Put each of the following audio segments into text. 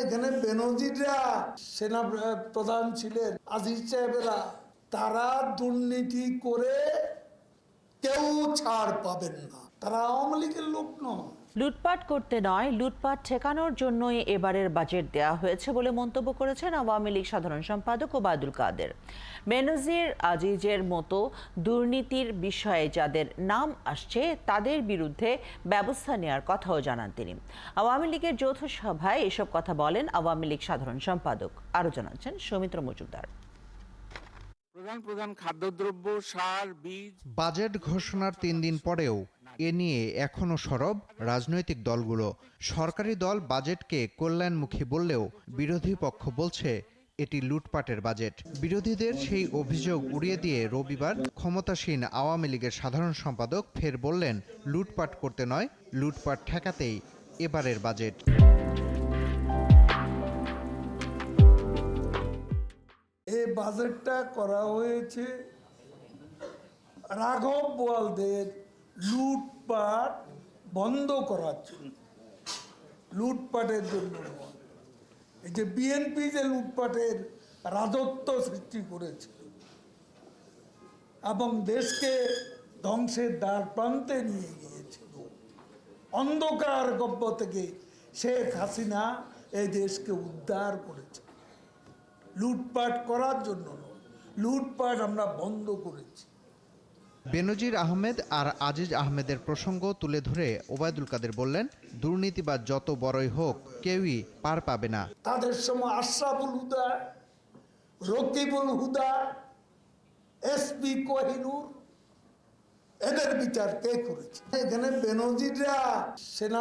এখানে বেনজিররা সেনা প্রধান ছিলেন, আজিজ সাহেবেরা, তারা দুর্নীতি করে কেউ ছাড় পাবেন না, তারা আওয়ামী লীগের লোক নয়। লুটপাট করতে নয়, লুটপাট ঠেকানোর জন্যই এবারের বাজেট দেওয়া হয়েছে বলে মন্তব্য করেছেন আওয়ামী লীগ সাধারণ সম্পাদক ওবায়দুল কাদের। বেনজির আজিজের মতো দুর্নীতির বিষয়ে যাদের নাম আসছে তাদের বিরুদ্ধে ব্যবস্থা নেওয়ার কথাও জানান তিনি। আওয়ামী লীগের যৌথ সভায় এসব কথা বলেন আওয়ামী লীগ সাধারণ সম্পাদক। আরও জানাচ্ছেন সৌমিত্র মজুমদার। প্রধান খাদ্যদ্রব্য, সার, বীজ। বাজেট ঘোষণার 3 দিন পরেও এ নিয়ে এখনো সরব রাজনৈতিক দলগুলো। সরকারি দল বাজেটকে কল্যাণমুখী বললেও বিরোধী পক্ষ বলছে এটি লুটপাটের বাজেট। বিরোধীদের সেই অভিযোগ উড়িয়ে দিয়ে রবিবার ক্ষমতাসীন আওয়ামী লীগের সাধারণ সম্পাদক ফের বললেন, লুটপাট করতে নয়, লুটপাট ঠেকাতেই এবারের বাজেট। এই বাজেটটা করা হয়েছে রাঘব বোয়ালদের লুটপাট বন্ধ করার জন্য, লুটপাটের জন্য নয়। এই যে বিএনপি যে লুটপাটের রাজত্ব সৃষ্টি করেছিল এবং দেশকে ধ্বংসের দ্বার প্রান্তে নিয়ে গিয়েছিল, অন্ধকার গব্য থেকে শেখ হাসিনা এই দেশকে উদ্ধার করেছে। লুটপাট করার জন্য নয়, লুটপাট আমরা বন্ধ করেছি। বেনজির আহমেদ আর আজিজ আহমেদের প্রসঙ্গ তুলে ধরে ওবায়দুল কাদের বললেন, দুর্নীতিবাজ যত বড়ই হোক কেউই পার পাবে না। তাদের সময় আশরাফুল হুদা, রকিবুল হুদা, এসপি কোহিনুর, এদের বিচার কে করেছে? এখানে বেনজিররা সেনা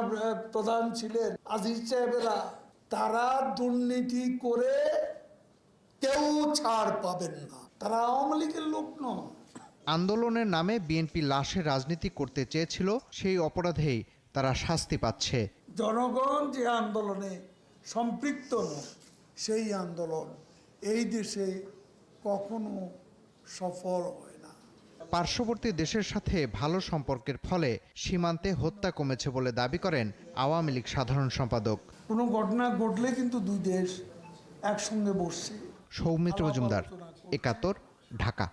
প্রধান ছিলেন, আজিজ সাহেবেরা, তারা দুর্নীতি করে কেউ ছাড় পাবেন না, তারা আওয়ামী লীগের লোক নয়। আন্দোলনের নামে বিএনপি লাশের রাজনীতি করতে চেয়েছিল, সেই অপরাধেই তারা শাস্তি পাচ্ছে। জনগণ যে আন্দোলনে সম্পৃক্ত নয়, সেই আন্দোলন এই দেশে কখনো সফল হয় না। পার্শ্ববর্তী দেশের সাথে ভালো সম্পর্কের ফলে সীমান্তে হত্যা কমেছে বলে দাবি করেন আওয়ামী লীগ সাধারণ সম্পাদক। কোনো ঘটনা ঘটলে কিন্তু দুই দেশ একসঙ্গে বসছে। সৌমিত্র মজুমদার, ৭১, ঢাকা।